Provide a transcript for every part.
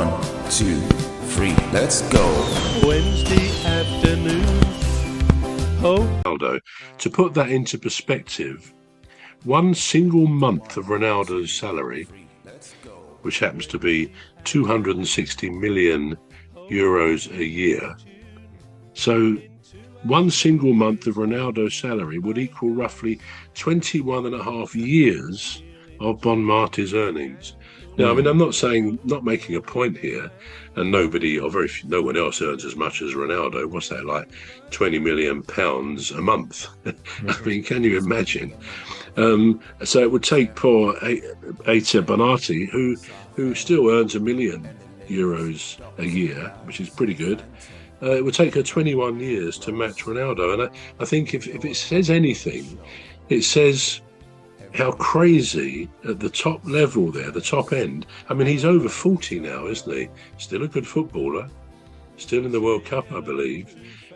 1, 2, 3, let's go. Wednesday afternoon. Ronaldo. To put that into perspective, one single month of Ronaldo's salary, which happens to be 260 million euros a year. So one single month of Ronaldo's salary would equal roughly 21 and a half years of Bonmatí's earnings. Now, I mean, I'm not making a point here, and no one else earns as much as Ronaldo. What's that, like £20 million a month? I mean, can you imagine? So it would take poor Aita Bonmatí, who still earns €1 million a year, which is pretty good. It would take her 21 years to match Ronaldo. And I think if it says anything, it says how crazy at the top level there, the top end. I mean, he's over 40 now, isn't he? Still a good footballer, still in the World Cup, I believe.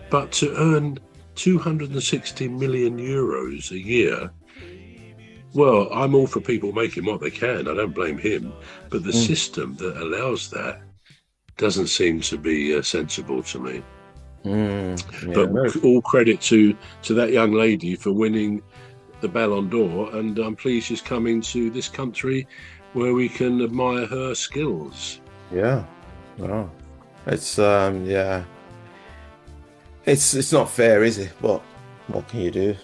But to earn 260 million euros a year, well, I'm all for people making what they can. I don't blame him. But the system that allows that doesn't seem to be sensible to me. But all credit to that young lady for winning the Ballon d'Or, and I'm pleased she's coming to this country where we can admire her skills. Yeah, wow. It's it's not fair, is it? But what can you do?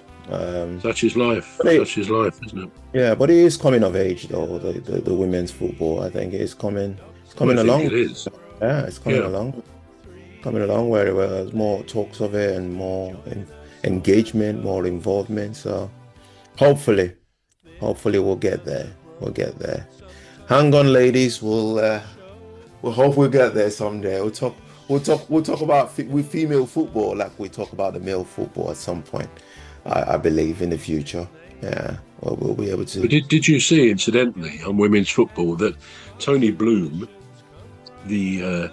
Such is life. Such is life, isn't it? Yeah, but it is coming of age, though. The women's football, I think, is coming. It's coming along. It is. Yeah, it's coming along. Coming along where there's more talks of it and more engagement, more involvement. So hopefully we'll get there. We'll get there. Hang on, ladies. We'll hope we'll get there someday. We'll talk about with female football like we talk about the male football at some point. I believe in the future. Yeah, we'll be able to. But did you see, incidentally, on women's football, that Tony Bloom, the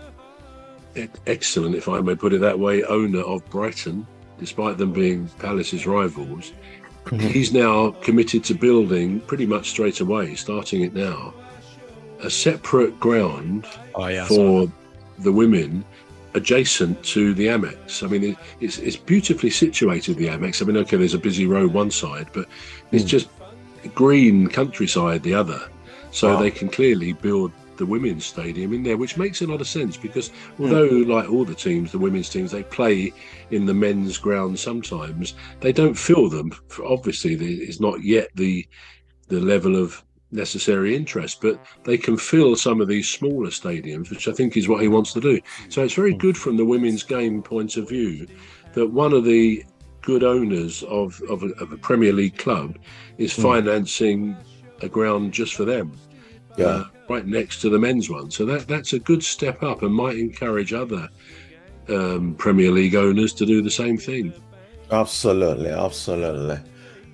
excellent, if I may put it that way, owner of Brighton, despite them being Palace's rivals, he's now committed to building pretty much straight away, starting it now, a separate ground for the women adjacent to the Amex. I mean, it's beautifully situated, the Amex. I mean, okay, there's a busy road one side, but it's just green countryside the other. So they can clearly build the women's stadium in there, which makes a lot of sense because although, like all the teams, the women's teams, they play in the men's ground sometimes, they don't fill them. Obviously, it's not yet the level of necessary interest, but they can fill some of these smaller stadiums, which I think is what he wants to do. So it's very good from the women's game point of view that one of the good owners of a Premier League club is financing a ground just for them, right next to the men's one. So that's a good step up and might encourage other Premier League owners to do the same thing. Absolutely.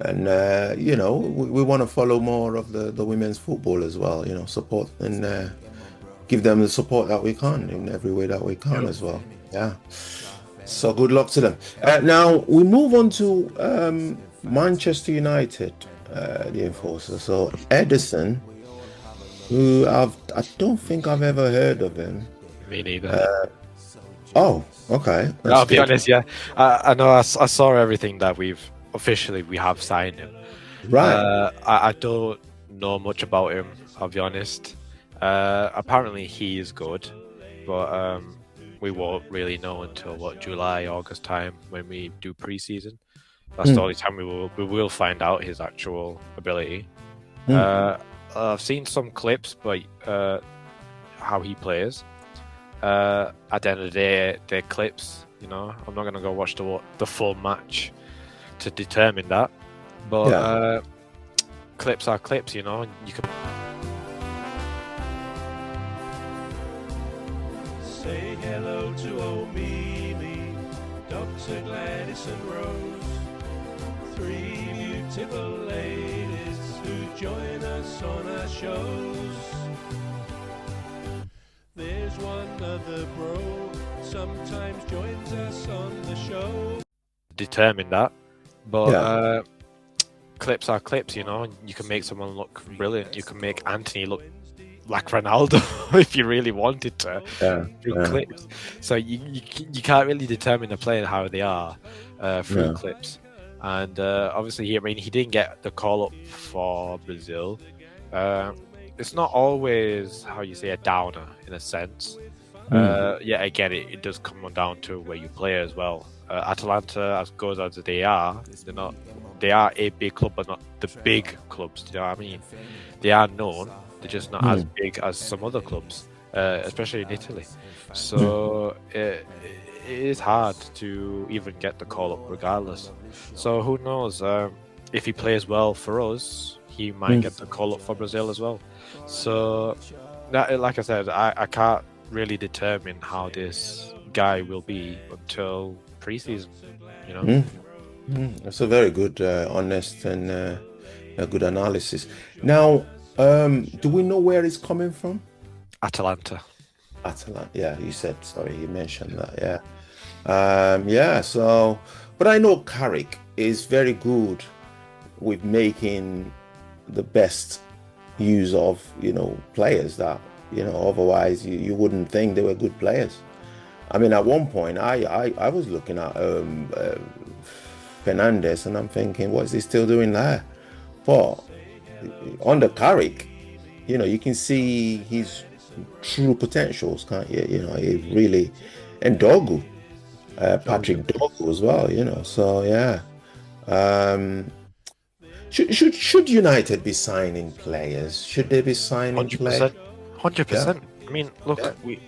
And we want to follow more of the women's football as well, support and give them the support that we can in every way that we can as well. Yeah, so good luck to them. Now we move on to Manchester United, the enforcer. So Edison, who I don't think I've ever heard of him. Me neither. Okay. I'll be honest, yeah. I know I saw everything that we have signed him. Right. I don't know much about him, I'll be honest. Apparently he is good, but we won't really know until July, August time when we do pre-season. That's the only time we will find out his actual ability. I've seen some clips, but how he plays. At the end of the day, they're clips. I'm not gonna go watch the full match to determine that, but clips are clips. You can Say hello to old Mimi, Dr. Gladys and Rose, three beautiful ladies who join us on our shows. There's one other bro, sometimes joins us on the show. determine that, but clips are clips. You can make someone look brilliant. You can make Anthony look like Ronaldo if you really wanted to through clips. So you can't really determine a player how they are through clips. And obviously, he didn't get the call up for Brazil. It's not always how you say a downer in a sense. Yeah, again, it does come down to where you play as well. Atalanta, as good as they are, they are a big club, but not the big clubs. Do you know what I mean? They are known, they're just not as big as some other clubs, especially in Italy. So it is hard to even get the call up regardless. So who knows? If he plays well for us, he might get the call up for Brazil as well. So, like I said, I can't really determine how this guy will be until pre-season. You know, that's a very good, honest, and a good analysis. Now, do we know where he's coming from? Atalanta. Yeah, you said. Sorry, you mentioned that. Yeah. So, but I know Carrick is very good with making the best use of players that otherwise you wouldn't think they were good players. I mean, at one point I was looking at Fernandes and I'm thinking, what is he still doing there? But under Carrick, you can see his true potentials, can't you? He really, and Dogu, Patrick Dogu as well. So yeah. Should United be signing players? Should they be signing 100%, players? 100%. I mean, look, we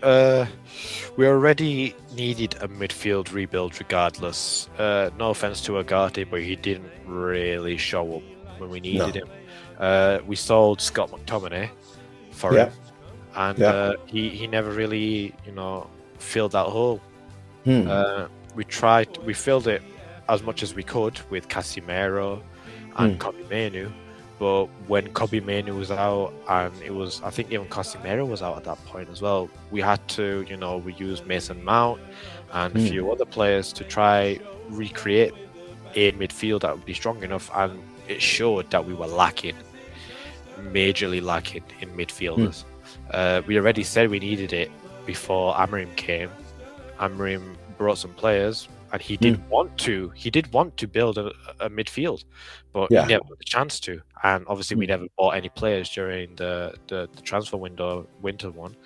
already needed a midfield rebuild regardless. No offense to Agati, but he didn't really show up when we needed him. We sold Scott McTominay for him, and he never really, filled that hole. We filled it as much as we could with Casemiro and Kobe Manu, but when Kobe Manu was out, and I think even Casemiro was out at that point as well, we had to, we used Mason Mount and a few other players to try recreate a midfield that would be strong enough, and it showed that we were majorly lacking in midfielders. We already said we needed it before Amorim came. Amorim brought some players, and he did want to build a midfield, but he never got the chance to. And obviously, we never bought any players during the transfer window, winter one.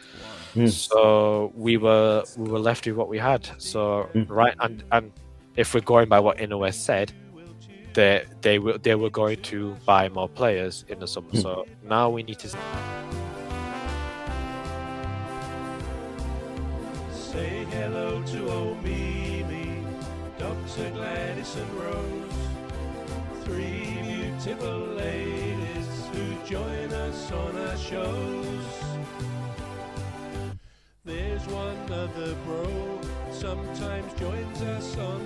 So we were left with what we had. So right, and if we're going by what Inoue said, they were going to buy more players in the summer. So now we need to say hello to old Mimi, Dr. Gladys and Rose, three beautiful ladies who join us on our shows. There's one other bro, sometimes joins us on